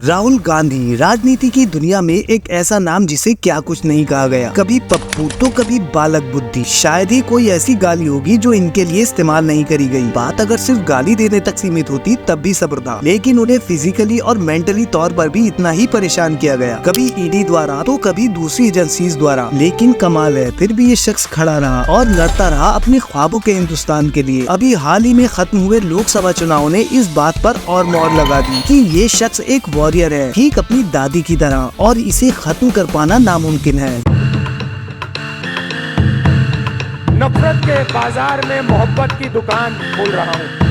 राहुल गांधी राजनीति की दुनिया में एक ऐसा नाम जिसे क्या कुछ नहीं कहा गया। कभी पप्पू तो कभी बालक बुद्धि। शायद ही कोई ऐसी गाली होगी जो इनके लिए इस्तेमाल नहीं करी गई। बात अगर सिर्फ गाली देने तक सीमित होती तब भी सब्र था, लेकिन उन्हें फिजिकली और मेंटली तौर पर भी इतना ही परेशान किया गया, कभी ईडी द्वारा तो कभी दूसरी एजेंसीज द्वारा। लेकिन कमाल है, फिर भी ये शख्स खड़ा रहा और लड़ता रहा अपने ख्वाबों के हिंदुस्तान के लिए। अभी हाल ही में खत्म हुए लोकसभा चुनाव ने इस बात पर और मोहर लगा दी कि ये शख्स एक वॉरियर है, ठीक अपनी दादी की तरह, और इसे खत्म कर पाना नामुमकिन है। नफरत के बाजार में मोहब्बत की दुकान खोल रहा हूँ।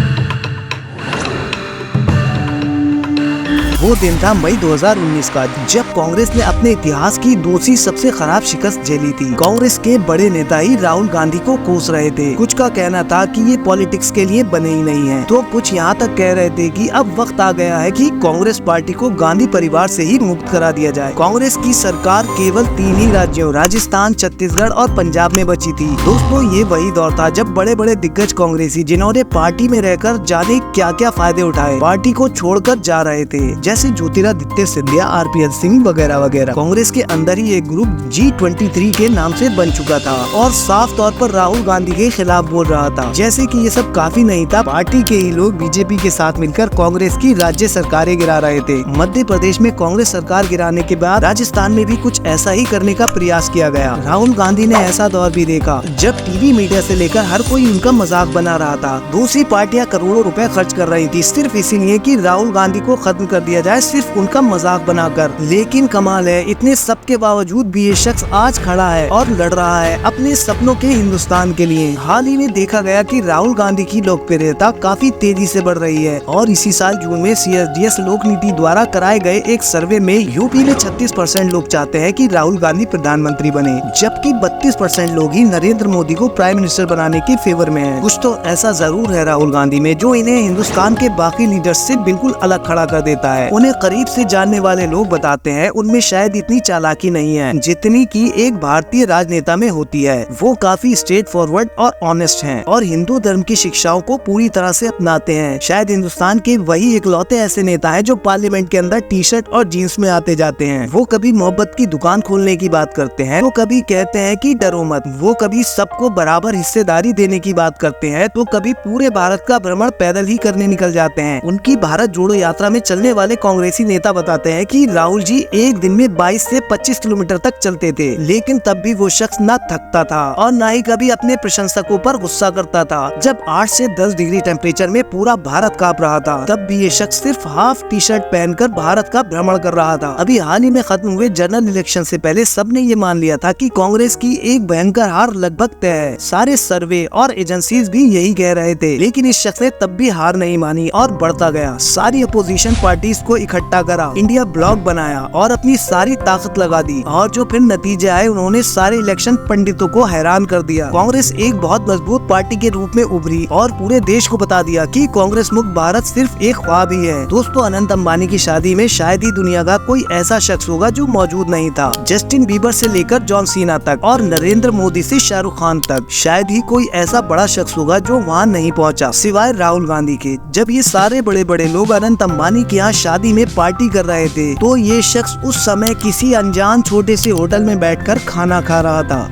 वो दिन था मई 2019 का, जब कांग्रेस ने अपने इतिहास की दूसरी सबसे खराब शिकस्त झेली थी। कांग्रेस के बड़े नेता ही राहुल गांधी को कोस रहे थे। कुछ का कहना था कि ये पॉलिटिक्स के लिए बने ही नहीं है, तो कुछ यहाँ तक कह रहे थे कि अब वक्त आ गया है कि कांग्रेस पार्टी को गांधी परिवार से ही मुक्त करा दिया जाए। कांग्रेस की सरकार केवल 3 ही राज्यों राजस्थान, छत्तीसगढ़ और पंजाब में बची थी। दोस्तों, ये वही दौर था जब बड़े बड़े दिग्गज कांग्रेसी, जिन्होंने पार्टी में रहकर जाने क्या क्या फायदे उठाए, पार्टी को छोड़कर जा रहे थे, जैसे ज्योतिरादित्य सिंधिया, आरपीएन सिंह वगैरह वगैरह। कांग्रेस के अंदर ही एक ग्रुप G23 के नाम से बन चुका था और साफ तौर पर राहुल गांधी के खिलाफ बोल रहा था। जैसे कि ये सब काफी नहीं था, पार्टी के ही लोग बीजेपी के साथ मिलकर कांग्रेस की राज्य सरकारें गिरा रहे थे। मध्य प्रदेश में कांग्रेस सरकार गिराने के बाद राजस्थान में भी कुछ ऐसा ही करने का प्रयास किया गया। राहुल गांधी ने ऐसा दौर भी देखा जब टीवी मीडिया से लेकर हर कोई उनका मजाक बना रहा था। दूसरी पार्टियां करोड़ों रुपए खर्च कर रही थी सिर्फ इसीलिए कि राहुल गांधी को खत्म कर दिया जाए, सिर्फ उनका मजाक बनाकर। लेकिन कमाल है, इतने सब के बावजूद भी ये शख्स आज खड़ा है और लड़ रहा है अपने सपनों के हिंदुस्तान के लिए। हाल ही में देखा गया कि राहुल गांधी की लोकप्रियता काफी तेजी से बढ़ रही है और इसी साल जून में CSDS लोक नीति द्वारा कराए गए एक सर्वे में यूपी में 36% लोग चाहते हैं कि राहुल गांधी प्रधानमंत्री बने, जबकि 32% लोग ही नरेंद्र मोदी को प्राइम मिनिस्टर बनाने के फेवर में है। कुछ तो ऐसा जरूर है राहुल गांधी में जो इन्हें हिंदुस्तान के बाकी लीडर्स से बिल्कुल अलग खड़ा कर देता है। उन्हें करीब से जानने वाले लोग बताते हैं उनमें शायद इतनी चालाकी नहीं है जितनी कि एक भारतीय राजनेता में होती है। वो काफी स्ट्रेट फॉरवर्ड और ऑनेस्ट हैं और हिंदू धर्म की शिक्षाओं को पूरी तरह से अपनाते हैं। शायद हिंदुस्तान के वही इकलौते ऐसे नेता हैं जो पार्लियामेंट के अंदर टी-शर्ट और जीन्स में आते जाते हैं। वो कभी मोहब्बत की दुकान खोलने की बात करते हैं, वो कभी कहते हैं कि डरो मत, वो कभी सबको बराबर हिस्सेदारी देने की बात करते हैं, तो कभी पूरे भारत का भ्रमण पैदल ही करने निकल जाते हैं। उनकी भारत जोड़ो यात्रा में चलने वाले कांग्रेसी नेता बताते हैं कि राहुल जी एक दिन में 22 से 25 किलोमीटर तक चलते थे, लेकिन तब भी वो शख्स ना थकता था और ना ही कभी अपने प्रशंसकों पर गुस्सा करता था। जब 8 से 10 डिग्री टेम्परेचर में पूरा भारत कांप रहा था, तब भी ये शख्स सिर्फ हाफ टी-शर्ट पहनकर भारत का भ्रमण कर रहा था। अभी हाल ही में खत्म हुए जनरल इलेक्शन से पहले सबने ये मान लिया था कि कांग्रेस की एक भयंकर हार लगभग तय है। सारे सर्वे और एजेंसीज भी यही कह रहे थे, लेकिन इस शख्स ने तब भी हार नहीं मानी और बढ़ता गया। सारी अपोजिशन पार्टीज को इकट्ठा करा, इंडिया ब्लॉक बनाया और अपनी सारी ताकत लगा दी, और जो फिर नतीजे आए उन्होंने सारे इलेक्शन पंडितों को हैरान कर दिया। कांग्रेस एक बहुत मजबूत पार्टी के रूप में उभरी और पूरे देश को बता दिया कि कांग्रेस मुक्त भारत सिर्फ एक ख्वाब ही है। दोस्तों, अनंत अंबानी की शादी में शायद ही दुनिया का कोई ऐसा शख्स होगा जो मौजूद नहीं था। जस्टिन बीबर से लेकर जॉन सीना तक और नरेंद्र मोदी से शाहरुख खान तक, शायद ही कोई ऐसा बड़ा शख्स होगा जो वहाँ नहीं पहुँचा सिवाय राहुल गांधी के। जब ये सारे बड़े बड़े लोग अनंत अंबानी के यहाँ शादी में पार्टी कर रहे थे, तो ये शख्स उस समय किसी अनजान छोटे से होटल में बैठकर खाना खा रहा था।